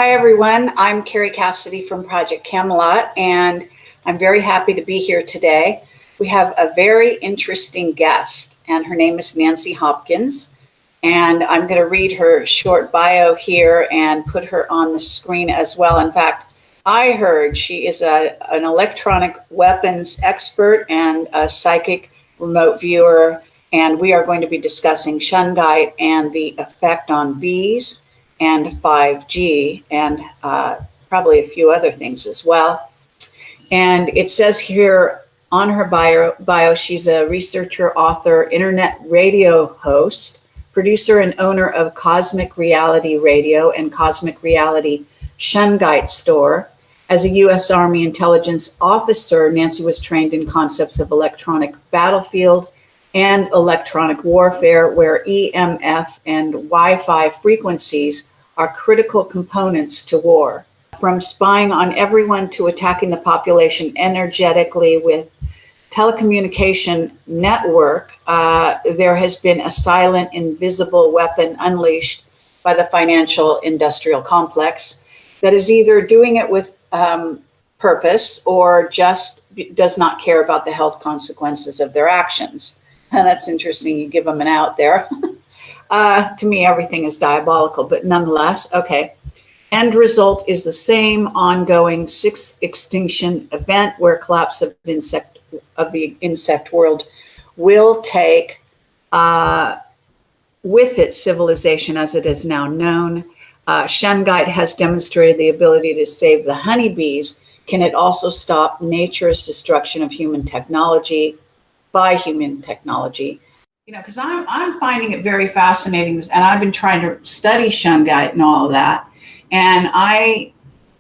Hi everyone, I'm Carrie Cassidy from Project Camelot, and I'm very happy to be here today. We have a very interesting guest, and her name is Nancy Hopkins, and I'm going to read her short bio here and put her on the screen as well. In fact, I heard she is an electronic weapons expert and a psychic remote viewer, and we are going to be discussing Shungite and the effect on bees and 5G, and probably a few other things as well. And it says here on her bio, she's a researcher, author, internet radio host, producer and owner of Cosmic Reality Radio and Cosmic Reality Shungite Store. As a U.S. Army intelligence officer, Nancy was trained in concepts of electronic battlefield and electronic warfare, where EMF and Wi-Fi frequencies are critical components to war. From spying on everyone to attacking the population energetically with telecommunication network, there has been a silent, invisible weapon unleashed by the financial industrial complex that is either doing it with purpose or just does not care about the health consequences of their actions. And that's interesting, you give them an out there. To me, everything is diabolical, but nonetheless, okay. End result is the same ongoing sixth extinction event where collapse of the insect world will take with it civilization as it is now known. Shungite has demonstrated the ability to save the honeybees. Can it also stop nature's destruction of human technology by human technology? You know, because I'm finding it very fascinating, and I've been trying to study Shungite and all of that. And I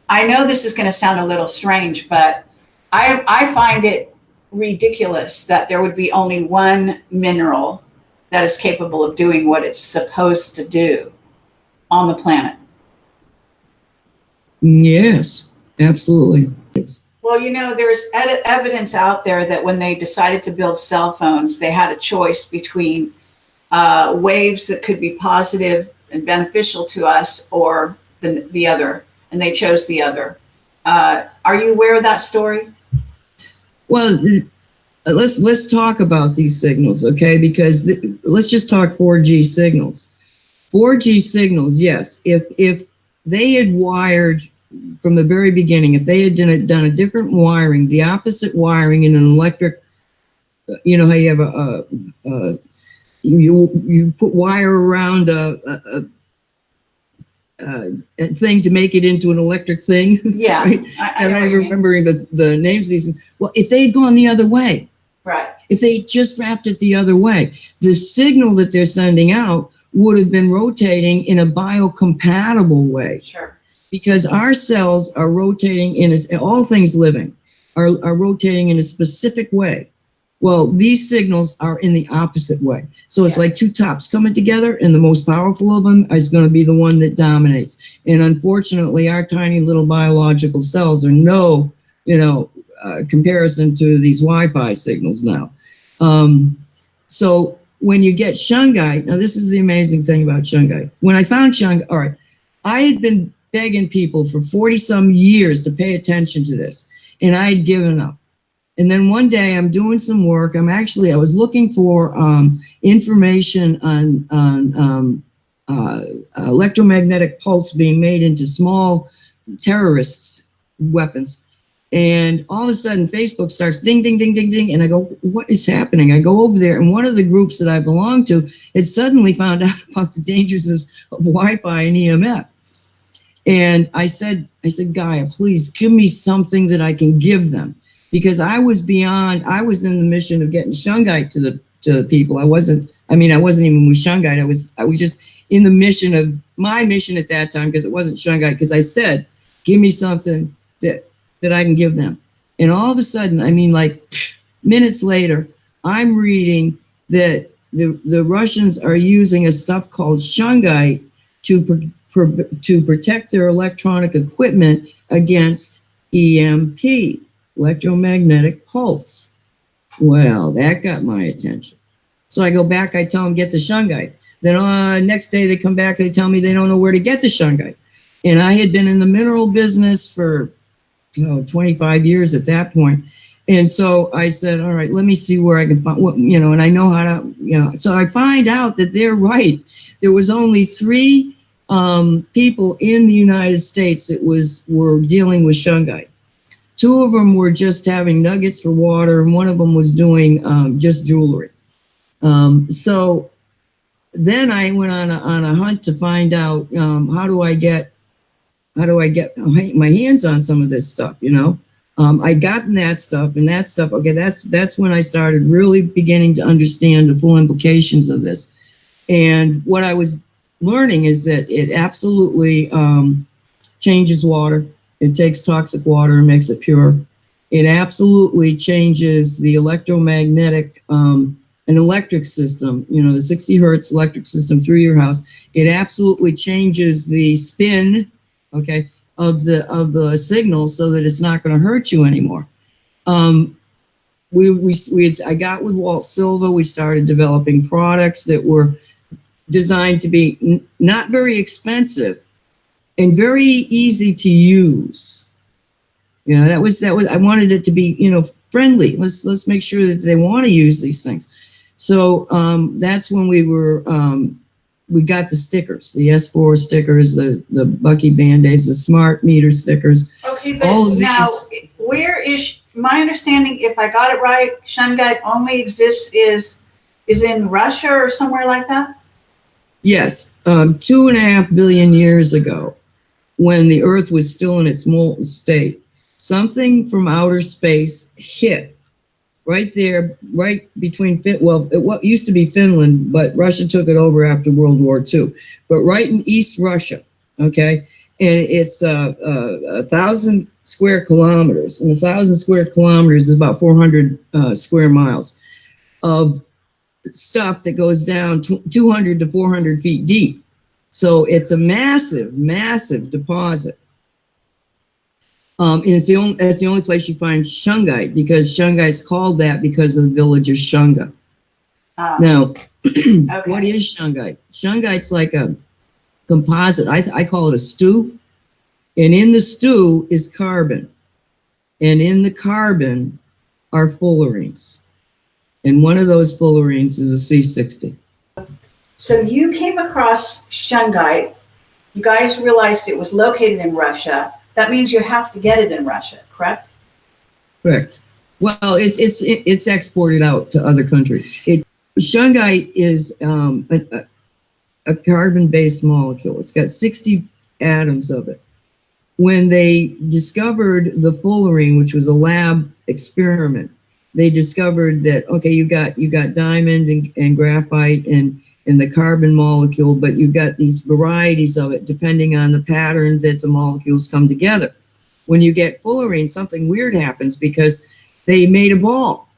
know this is going to sound a little strange, but I find it ridiculous that there would be only one mineral that is capable of doing what it's supposed to do on the planet. Yes, absolutely. Well, you know, there's evidence out there that when they decided to build cell phones, they had a choice between waves that could be positive and beneficial to us or the other, and they chose the other. Are you aware of that story? Well, let's talk about these signals, okay? Because let's just talk 4G signals. 4G signals, yes. If they had wired from the very beginning, if they had done a different wiring, the opposite wiring in an electric, you know how you have you put wire around a thing to make it into an electric thing. Yeah. Right? I'm remembering the names of these things. Well, if they had gone the other way, right? If they just wrapped it the other way, the signal that they're sending out would have been rotating in a biocompatible way. Sure. Because our cells are rotating all things living are rotating in a specific way. Well, these signals are in the opposite way. So it's like two tops coming together, and the most powerful of them is going to be the one that dominates. And unfortunately, our tiny little biological cells are no, comparison to these Wi-Fi signals now. So when you get Shungite, now this is the amazing thing about Shungite. When I found Shungite, all right, I had been begging people for 40-some years to pay attention to this, and I had given up. And then one day I'm doing some work. I was looking for information on electromagnetic pulse being made into small terrorist weapons. And all of a sudden Facebook starts ding, ding, ding, ding, ding. And I go, what is happening? I go over there, and one of the groups that I belong to had suddenly found out about the dangers of Wi-Fi and EMF. And I said, Gaia, please give me something that I can give them. Because I was in the mission of getting Shungite to the people. I wasn't even with Shungite. I was just in the mission of my mission at that time, because it wasn't Shungite, because I said, give me something that I can give them. And all of a sudden, like minutes later, I'm reading that the Russians are using a stuff called Shungite to protect their electronic equipment against EMP, electromagnetic pulse. Well, that got my attention. So I go back, I tell them, get the Shungite. Then next day they come back, they tell me they don't know where to get the Shungite. And I had been in the mineral business for 25 years at that point. And so I said, all right, let me see where I can find what, and I know how to, so I find out that they're right. There was only 3 people in the United States that were dealing with shungite. 2 of them were just having nuggets for water, and one of them was doing just jewelry. So then I went on a hunt to find out how do I get my hands on some of this stuff, I'd gotten that stuff, and that stuff, okay, that's when I started really beginning to understand the full implications of this. And what I was learning is that it absolutely changes water. It takes toxic water and makes it pure. It absolutely changes the electromagnetic, an electric system, the 60 hertz electric system through your house. It absolutely changes the spin, okay, of the signal so that it's not going to hurt you anymore. I got with Walt Silva. We started developing products that were designed to be not very expensive and very easy to use. That was I wanted it to be friendly. Let's make sure that they want to use these things. So that's when we got the stickers, the S4 stickers, the Bucky Band-Aids, the smart meter stickers. Okay, but now, where is, my understanding, if I got it right, shungite only exists is in Russia or somewhere like that? Yes. 2.5 billion years ago, when the Earth was still in its molten state, something from outer space hit right there, right between, what used to be Finland, but Russia took it over after World War II. But right in East Russia, okay, and it's 1,000 square kilometers, and 1,000 square kilometers is about 400 square miles of stuff that goes down 200 to 400 feet deep. So it's a massive, massive deposit. And that's the only place you find shungite, because shungite's called that because of the village of Shunga. Now, okay. What is shungite? Shungite's like a composite. I call it a stew. And in the stew is carbon. And in the carbon are fullerenes. And one of those fullerenes is a C60. So you came across shungite. You guys realized it was located in Russia. That means you have to get it in Russia, correct? Correct. Well, it's exported out to other countries. Shungite is a carbon-based molecule. It's got 60 atoms of it. When they discovered the fullerene, which was a lab experiment, they discovered that, okay, you got diamond and graphite and the carbon molecule, but you've got these varieties of it depending on the pattern that the molecules come together. When you get fullerene, something weird happens because they made a ball.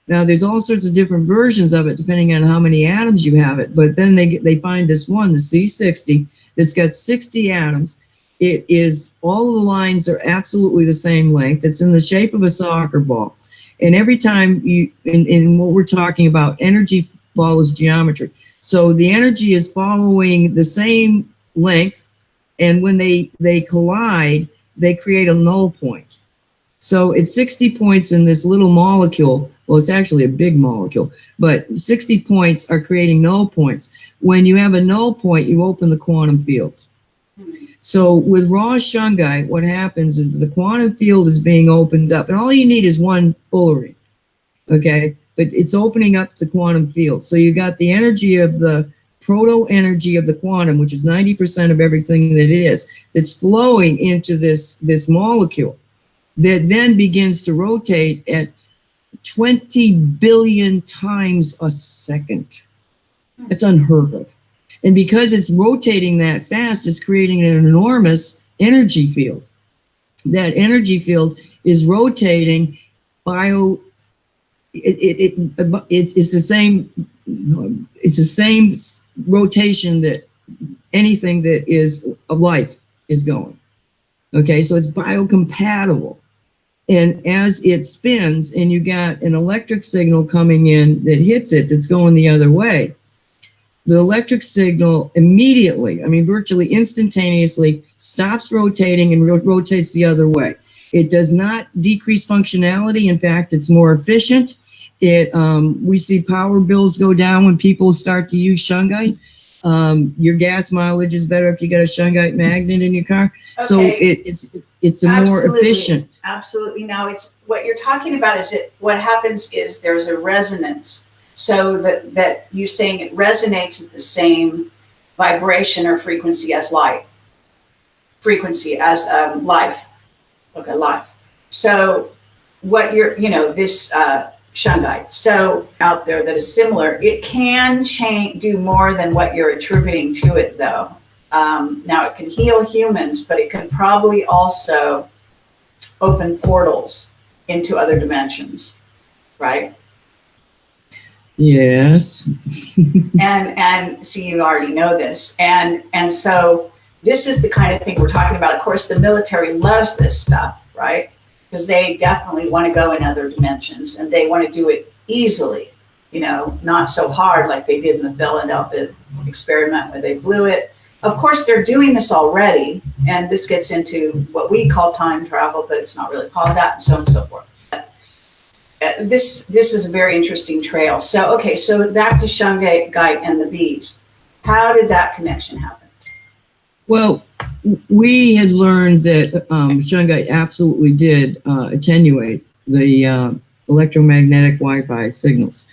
Now, there's all sorts of different versions of it depending on how many atoms you have it, but then they find this one, the C60, that's got 60 atoms. It is, all of the lines are absolutely the same length. It's in the shape of a soccer ball. And every time in what we're talking about, energy follows geometry. So the energy is following the same length, and when they collide, they create a null point. So it's 60 points in this little molecule. Well, it's actually a big molecule, but 60 points are creating null points. When you have a null point, you open the quantum field. So with raw shungite, what happens is the quantum field is being opened up, and all you need is one fullerene, okay? But it's opening up the quantum field. So you got the energy of the proto-energy of the quantum, which is 90% of everything that is, that's flowing into this molecule that then begins to rotate at 20 billion times a second. It's unheard of. And because it's rotating that fast, it's creating an enormous energy field. That energy field is rotating it's the same rotation that anything that is of life is going. Okay, so it's biocompatible. And as it spins and you got an electric signal coming in that hits it, that's going the other way, the electric signal immediately, I mean virtually instantaneously, stops rotating and rotates the other way. It does not decrease functionality. In fact, it's more efficient. We see power bills go down when people start to use Shungite. Your gas mileage is better if you got a Shungite magnet in your car. Okay. So it's a more efficient. Absolutely. Now, it's what you're talking about is what happens is there's a resonance. So that you're saying it resonates at the same vibration or frequency as light. Frequency as life. Okay, life. So what this Shungite, so out there that is similar, it can do more than what you're attributing to it, though. Now, it can heal humans, but it can probably also open portals into other dimensions, right? Yes. and see, you already know this, and so this is the kind of thing we're talking about. Of course, the military loves this stuff, right? Because they definitely want to go in other dimensions, and they want to do it easily, not so hard like they did in the Philadelphia experiment where they blew it. Of course, they're doing this already, and this gets into what we call time travel, but it's not really called that, and so on and so forth. This is a very interesting trail. So, okay, so back to Shungite and the bees. How did that connection happen? Well, we had learned that Shungite absolutely did attenuate the electromagnetic Wi-Fi signals.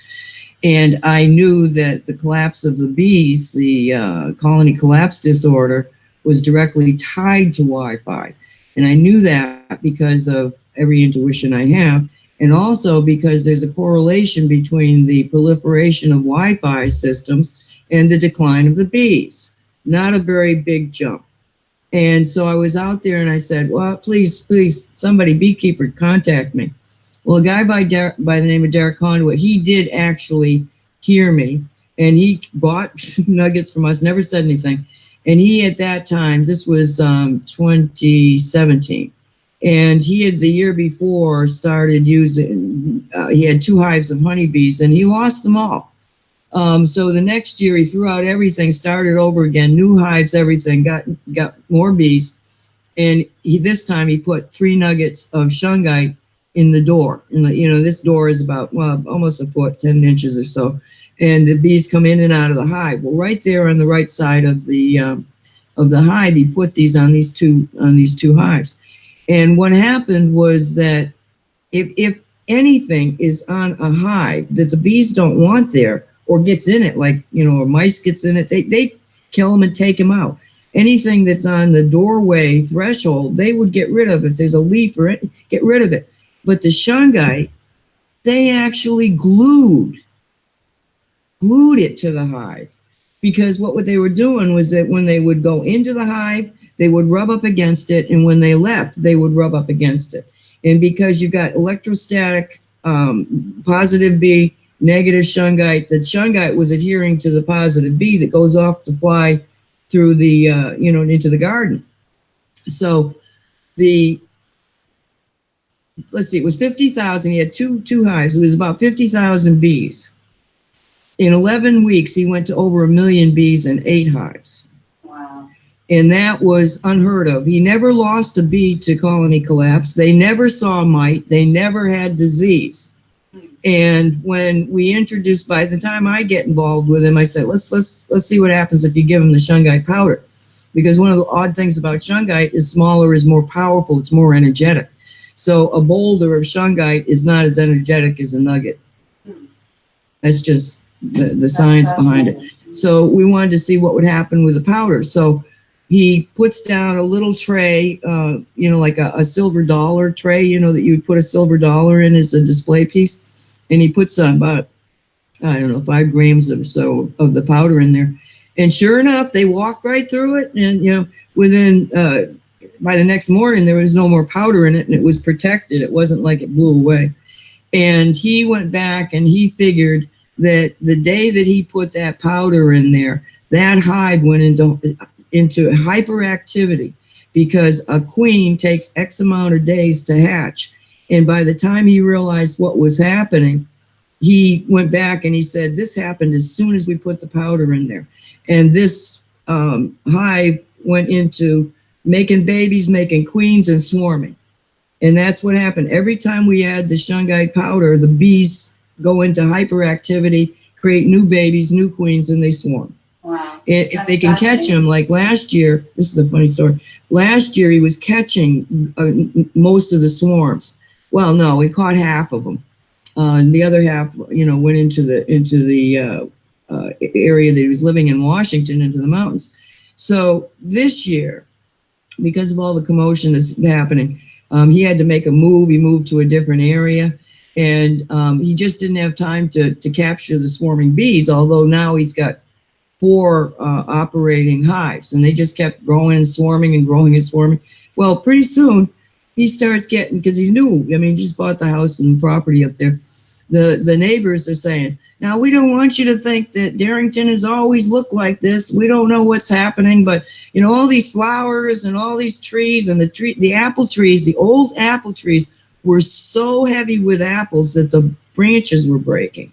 And I knew that the collapse of the bees, the colony collapse disorder, was directly tied to Wi-Fi. And I knew that because of every intuition I have, and also because there's a correlation between the proliferation of Wi-Fi systems and the decline of the bees. Not a very big jump. And so I was out there and I said, well, please, somebody, beekeeper, contact me. Well, a guy by the name of Derek Conduit, he did actually hear me, and he bought nuggets from us, never said anything. And he, at that time, this was 2017, and he had the year before started using, he had 2 hives of honeybees, and he lost them all. So the next year he threw out everything, started over again, new hives, everything, got more bees, and this time he put 3 nuggets of Shungite in the door. And this door is about, well, almost a foot, 10 inches or so, and the bees come in and out of the hive. Well, right there on the right side of the hive, he put these on these two hives. And what happened was that if anything is on a hive that the bees don't want there, or gets in it, like, or mice gets in it, they kill them and take them out. Anything that's on the doorway threshold, they would get rid of. If there's a leaf or it, get rid of it. But the Shungite, they actually glued it to the hive. Because what they were doing was that when they would go into the hive, they would rub up against it, and when they left, they would rub up against it. And because you've got electrostatic positive bee, negative Shungite, the Shungite was adhering to the positive bee that goes off to fly through the, into the garden. So let's see, it was 50,000. He had two hives. It was about 50,000 bees. In 11 weeks, he went to over 1 million bees and 8 hives. Wow. And that was unheard of. He never lost a bee to colony collapse. They never saw mite. They never had disease. And when we introduced, by the time I get involved with him, I said, let's see what happens if you give him the Shungite powder. Because one of the odd things about Shungite is smaller is more powerful, it's more energetic. So a boulder of Shungite is not as energetic as a nugget. That's just the science behind it. So we wanted to see what would happen with the powder. So he puts down a little tray, like a silver dollar tray, that you would put a silver dollar in as a display piece. And he puts about, 5 grams or so of the powder in there. And sure enough, they walked right through it. And, within, by the next morning, there was no more powder in it, and it was protected. It wasn't like it blew away. And he went back and he figured that the day that he put that powder in there, that hive went into hyperactivity, because a queen takes X amount of days to hatch. And by the time he realized what was happening, he went back and he said, this happened as soon as we put the powder in there. And this hive went into making babies, making queens, and swarming. And that's what happened. Every time we add the Shungite powder, the bees go into hyperactivity, create new babies, new queens, and they swarm. Wow. If they can catch them, like last year, this is a funny story. Last year he was catching most of the swarms. Well, no, he caught half of them. The other half, went into the area that he was living in Washington, into the mountains. So this year, because of all the commotion that's happening, he had to make a move. He moved to a different area, and he just didn't have time to capture the swarming bees, although now he's got 4 operating hives, and they just kept growing and swarming and growing and swarming. Well, pretty soon, he starts getting, because he's new, I mean, he just bought the house and the property up there. The neighbors are saying, now, we don't want you to think that Darrington has always looked like this. We don't know what's happening, but, all these flowers and all these trees and the apple trees, the old apple trees were so heavy with apples that the branches were breaking.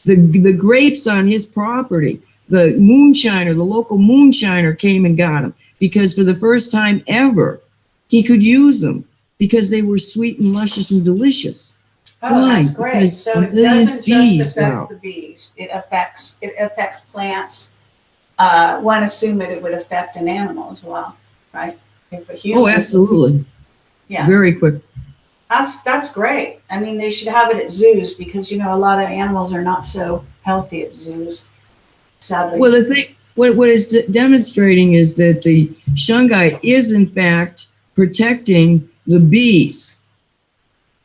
The grapes on his property, the local moonshiner came and got them, because for the first time ever, he could use them because they were sweet and luscious and delicious. Oh, Why? that's great. Because So it doesn't just affect the bees. It affects plants. One assumed that it would affect an animal as well, right? If a human, Oh, absolutely. Yeah. Very quick. That's great. I mean, they should have it at zoos, because a lot of animals are not so healthy at zoos, sadly. Well, the thing, what it's demonstrating is that the shungite is in fact protecting the bees,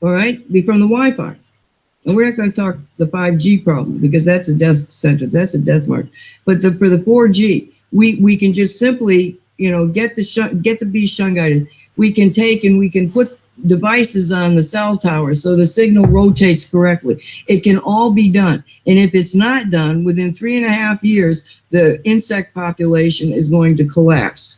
all right, from the Wi-Fi. And we're not going to talk the 5G problem, because that's a death sentence, that's a death march. But for the 4G, we can just simply, get the bees shungited. We can take and we can put devices on the cell tower so the signal rotates correctly. It can all be done. And if it's not done, within 3.5 years, the insect population is going to collapse.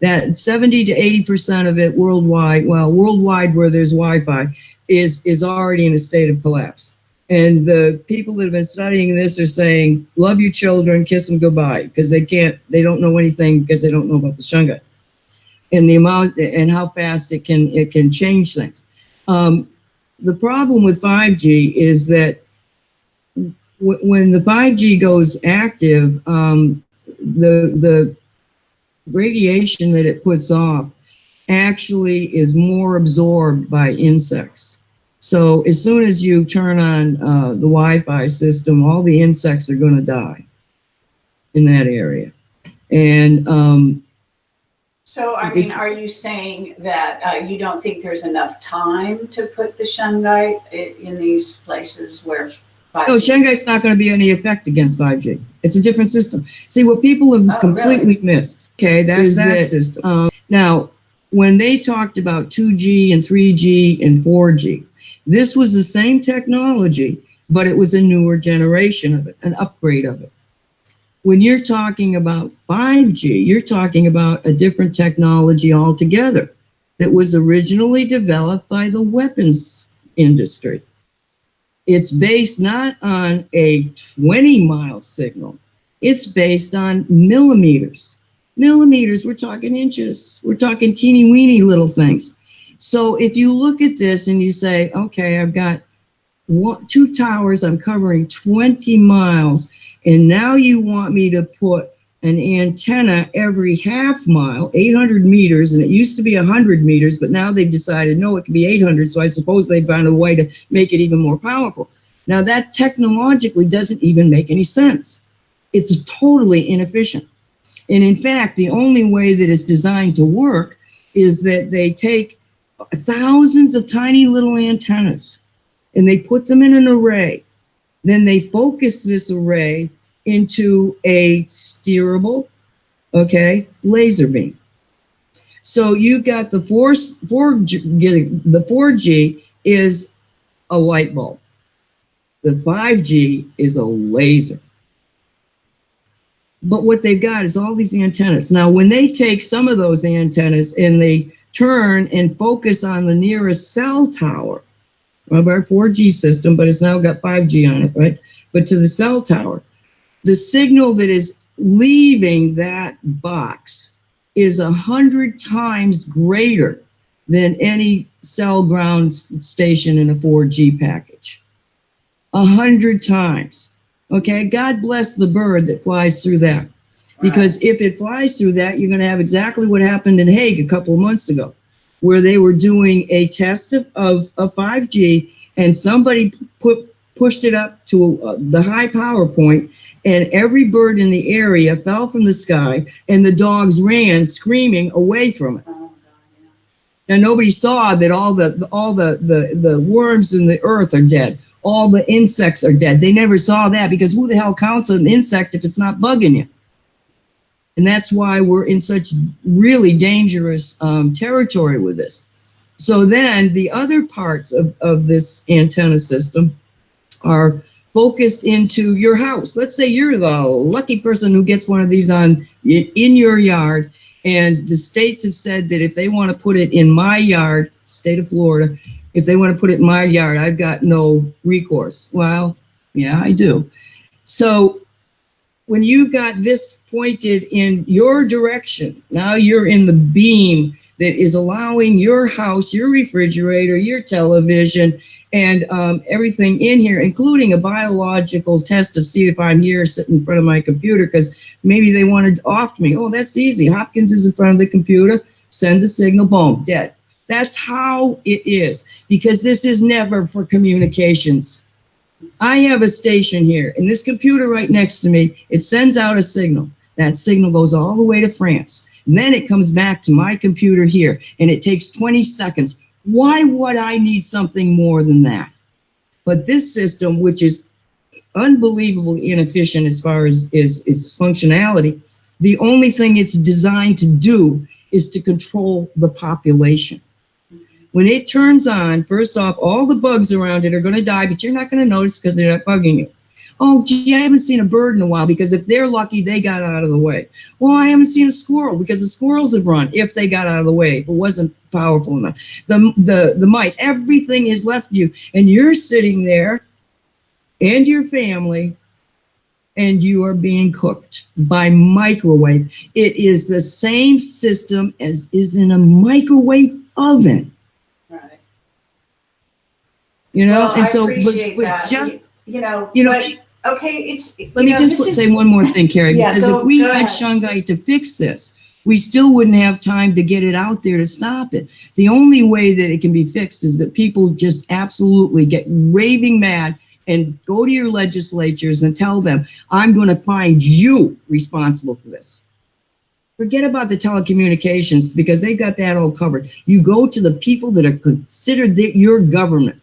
That 70 to 80% of it worldwide, worldwide where there's Wi-Fi, is already in a state of collapse. And the people that have been studying this are saying, love your children, kiss them goodbye, because they don't know anything, because they don't know about the shungite and the amount and how fast it can change things. The problem with 5G is that when the 5G goes active, the radiation that it puts off actually is more absorbed by insects. So as soon as you turn on the Wi-Fi system, all the insects are going to die in that area. And so, I mean, are you saying that you don't think there's enough time to put the shungite in these places where 5G? No, shungite's not going to be any effect against 5G. It's a different system. See, what people have completely missed, okay, that's that system. Now, when they talked about 2G and 3G and 4G, this was the same technology, but it was a newer generation of it, an upgrade of it. When you're talking about 5G, you're talking about a different technology altogether that was originally developed by the weapons industry. It's based not on a 20-mile signal. It's based on millimeters. Millimeters, we're talking inches. We're talking teeny-weeny little things. So if you look at this and you say, okay, I've got 2 towers, I'm covering 20 miles, and now you want me to put an antenna every half mile, 800 meters, and it used to be 100 meters, but now they've decided, no, it can be 800, so I suppose they've found a way to make it even more powerful. Now, that technologically doesn't even make any sense. It's totally inefficient. And in fact, the only way that it's designed to work is that they take thousands of tiny little antennas, and they put them in an array. Then they focus this array into a steerable, laser beam. So you've got the 4G is a light bulb. The 5G is a laser. But what they've got is all these antennas. Now, when they take some of those antennas and they turn and focus on the nearest cell tower, of our 4G system, but it's now got 5G on it, right? But to the cell tower. The signal that is leaving that box is 100 times greater than any cell ground station in a 4G package. 100 times. Okay, God bless the bird that flies through that. Because if it flies through that, you're going to have exactly what happened in Hague a couple of months ago, where they were doing a test of 5G, and somebody pushed it up to the high power point, and every bird in the area fell from the sky, and the dogs ran screaming away from it. Now nobody saw that all the worms in the earth are dead. All the insects are dead. They never saw that, because who the hell counts an insect if it's not bugging you? And that's why we're in such really dangerous territory with this. So then the other parts of this antenna system are focused into your house. Let's say you're the lucky person who gets one of these in your yard, and the states have said that if they want to put it in my yard, state of Florida, if they want to put it in my yard, I've got no recourse. Well, yeah, I do. So when you've got this pointed in your direction, now you're in the beam that is allowing your house, your refrigerator, your television, and everything in here, including a biological test to see if I'm here sitting in front of my computer, because maybe they wanted to off me. Oh, that's easy. Hopkins is in front of the computer, send the signal, boom, dead. That's how it is, because this is never for communications. I have a station here, and this computer right next to me, it sends out a signal. That signal goes all the way to France. And then it comes back to my computer here, and it takes 20 seconds. Why would I need something more than that? But this system, which is unbelievably inefficient as far as its functionality, the only thing it's designed to do is to control the population. When it turns on, first off, all the bugs around it are going to die, but you're not going to notice because they're not bugging you. Oh, gee, I haven't seen a bird in a while, because if they're lucky, they got out of the way. Well, I haven't seen a squirrel, because the squirrels have run if they got out of the way, if it wasn't powerful enough. The mice, everything is left you, and you're sitting there and your family, and you are being cooked by microwave. It is the same system as is in a microwave oven. Right. You know, well, and so I appreciate that. just, but, okay, it's. Let me just say one more thing, Carrie, Yeah, because if we go had ahead. Shungite to fix this, we still wouldn't have time to get it out there to stop it. The only way that it can be fixed is that people just absolutely get raving mad and go to your legislatures and tell them, I'm going to find you responsible for this. Forget about the telecommunications, because they've got that all covered. You go to the people that are considered your government,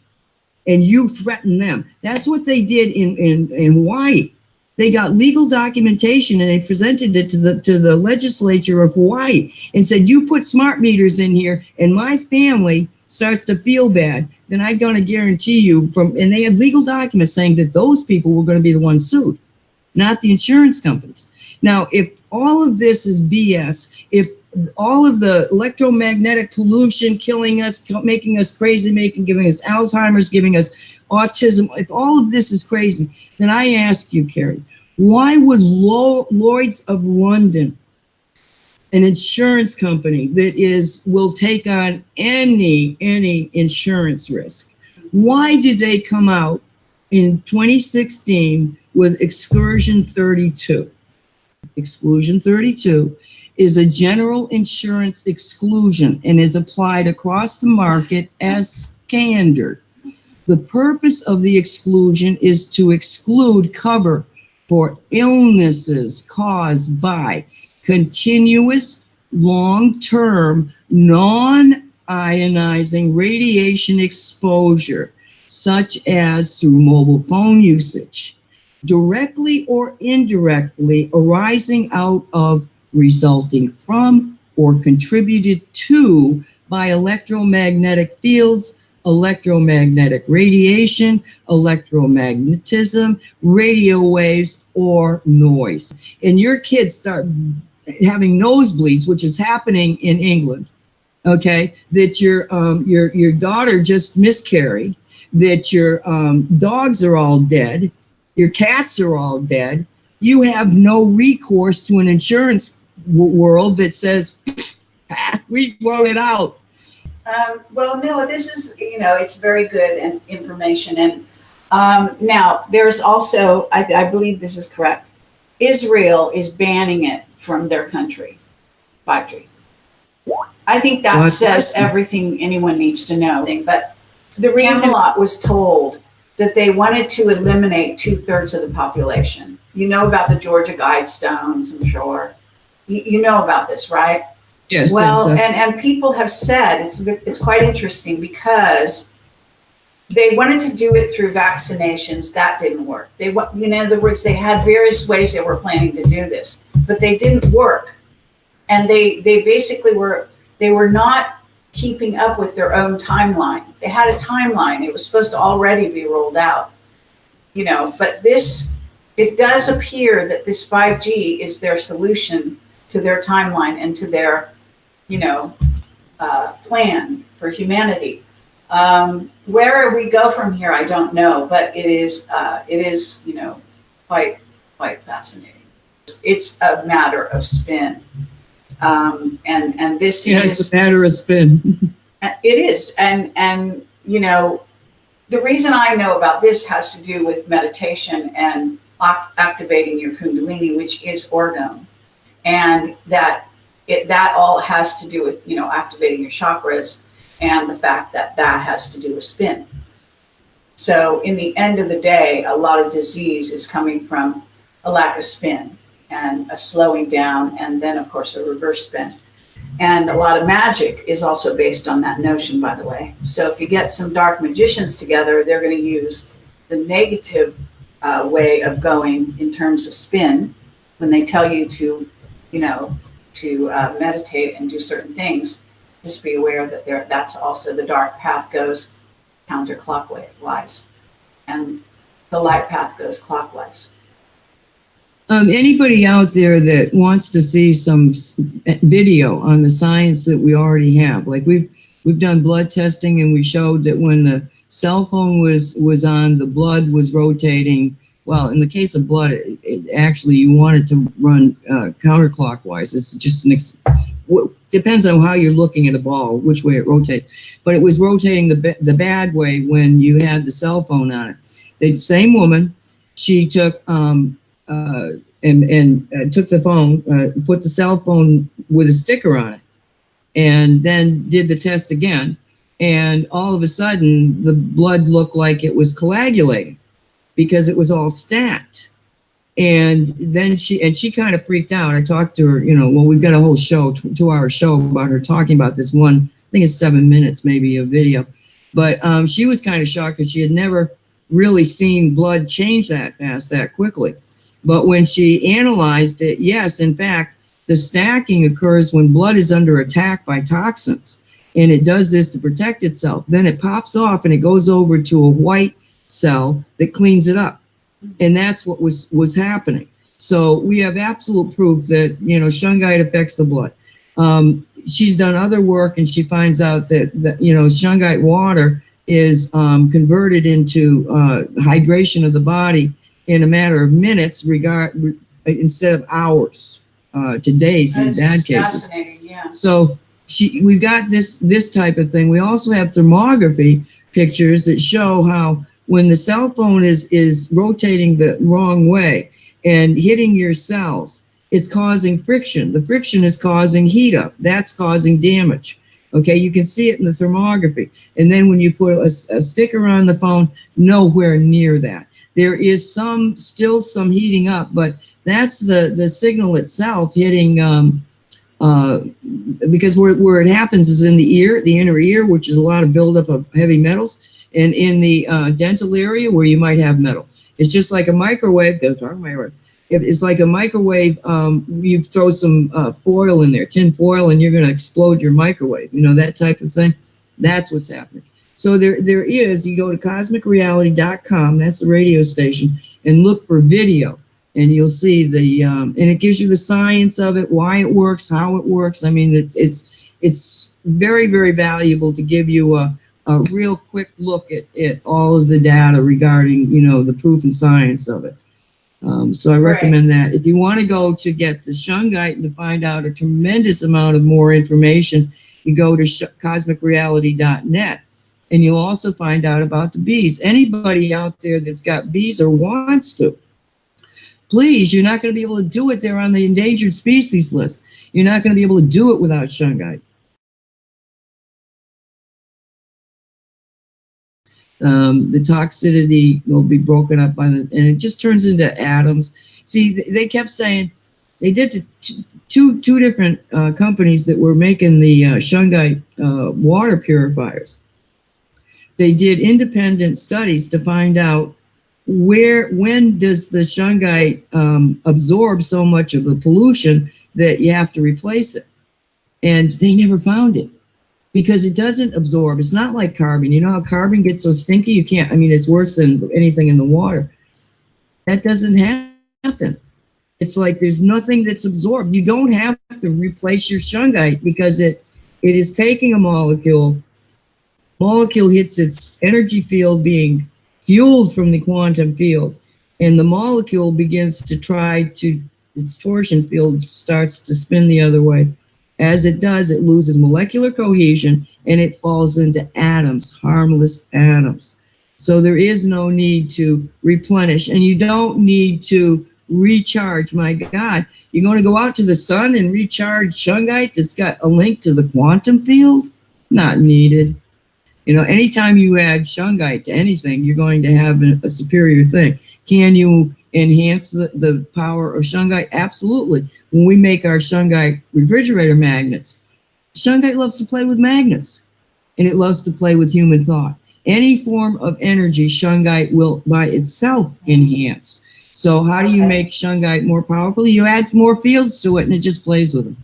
and you threaten them. That's what they did in Hawaii. They got legal documentation, and they presented it to the legislature of Hawaii and said, you put smart meters in here and my family starts to feel bad, then I'm going to guarantee you and they had legal documents saying that those people were going to be the ones sued, not the insurance companies. Now, if all of this is BS, if all of the electromagnetic pollution killing us, making us crazy, giving us Alzheimer's, giving us autism, if all of this is crazy, then I ask you, Carrie, why would Lloyd's of London, an insurance company that will take on any insurance risk, why did they come out in 2016 with Exclusion 32? Exclusion 32 is a general insurance exclusion and is applied across the market as standard. The purpose of the exclusion is to exclude cover for illnesses caused by continuous, long-term, non-ionizing radiation exposure, such as through mobile phone usage, directly or indirectly arising out of, resulting from, or contributed to by electromagnetic fields, electromagnetic radiation, electromagnetism, radio waves, or noise. And your kids start having nosebleeds, which is happening in England, okay, that your daughter just miscarried, that your dogs are all dead, your cats are all dead, you have no recourse to an insurance world that says, we wrote it out. Well, no, this is, it's very good and information. And now, there's also, I believe this is correct, Israel is banning it from their country, 5G. I think that says everything anyone needs to know. But the reason Camelot was told that they wanted to eliminate 2/3 of the population. You know about the Georgia Guidestones, I'm sure. You know about this, right? Yes. Well, yes. And people have said, it's quite interesting because they wanted to do it through vaccinations. That didn't work. In other words, they had various ways they were planning to do this, but they didn't work. And they basically they were not keeping up with their own timeline. They had a timeline. It was supposed to already be rolled out, but it does appear that this 5G is their solution to their timeline and to their, plan for humanity. Where we go from here, I don't know, but it is, quite fascinating. It's a matter of spin. And this it's a matter of spin. It is. And the reason I know about this has to do with meditation and activating your Kundalini, which is orgone. And that all has to do with, activating your chakras, and the fact that has to do with spin. So in the end of the day, a lot of disease is coming from a lack of spin and a slowing down, and then of course a reverse spin. And a lot of magic is also based on that notion, by the way. So if you get some dark magicians together, they're going to use the negative way of going in terms of spin when they tell you to, meditate and do certain things. Just be aware that that's also the dark path goes counterclockwise, and the light path goes clockwise. Anybody out there that wants to see some video on the science that we already have, like we've done blood testing, and we showed that when the cell phone was on, the blood was rotating. Well, in the case of blood, it actually you want it to run counterclockwise. It's just depends on how you're looking at a ball, which way it rotates. But it was rotating the bad way when you had the cell phone on it. The same woman, she took took the phone, put the cell phone with a sticker on it, and then did the test again, and all of a sudden the blood looked like it was coagulating because it was all stacked. And then she kind of freaked out. I talked to her, we've got a whole show, 2-hour show about her talking about this one, I think it's 7 minutes maybe of video. But she was kind of shocked because she had never really seen blood change that fast, that quickly. But when she analyzed it, yes, in fact, the stacking occurs when blood is under attack by toxins. And it does this to protect itself. Then it pops off and it goes over to a white cell that cleans it up. And that's what was happening. So we have absolute proof that, Shungite affects the blood. She's done other work, and she finds out that Shungite water is converted into hydration of the body in a matter of minutes, instead of hours to days in bad cases. Fascinating, yeah. So we've got this type of thing. We also have thermography pictures that show how when the cell phone is rotating the wrong way and hitting your cells, it's causing friction. The friction is causing heat up. That's causing damage. Okay, you can see it in the thermography. And then when you put a sticker on the phone, nowhere near that. There is still some heating up, but that's the signal itself hitting, because where it happens is in the ear, the inner ear, which is a lot of buildup of heavy metals, and in the dental area where you might have metal. It's just like a microwave. It's like a microwave. You throw some foil in there, tin foil, and you're going to explode your microwave. That type of thing. That's what's happening. So there is. You go to cosmicreality.com. That's the radio station, and look for video, and you'll see and it gives you the science of it, why it works, how it works. I mean, it's very, very valuable to give you a a real quick look at all of the data regarding, you know, the proof and science of it. So I recommend that. If you want to go to get the Shungite and to find out a tremendous amount of more information, you go to cosmicreality.net, and you'll also find out about the bees. Anybody out there that's got bees or wants to, please, you're not going to be able to do it. They're on the endangered species list. You're not going to be able to do it without Shungite. The toxicity will be broken up by and it just turns into atoms. See, they kept saying, they did two different companies that were making the Shungite water purifiers. They did independent studies to find out when does the Shungite absorb so much of the pollution that you have to replace it. And they never found it, because it doesn't absorb. It's not like carbon. You know how carbon gets so stinky you can't, I mean, it's worse than anything in the water. That doesn't happen. It's like there's nothing that's absorbed. You don't have to replace your Shungite, because it is taking a molecule hits its energy field being fueled from the quantum field, and the molecule begins to its torsion field starts to spin the other way. As it does, it loses molecular cohesion and it falls into atoms, harmless atoms. So there is no need to replenish, and you don't need to recharge. My God, you're going to go out to the sun and recharge Shungite that's got a link to the quantum field? Not needed. You know, anytime you add Shungite to anything, you're going to have a superior thing. Can you enhance the power of Shungite? Absolutely. When we make our Shungite refrigerator magnets, Shungite loves to play with magnets, and it loves to play with human thought. Any form of energy, Shungite will by itself enhance. So how do you make Shungite more powerful? You add more fields to it, and it just plays with them.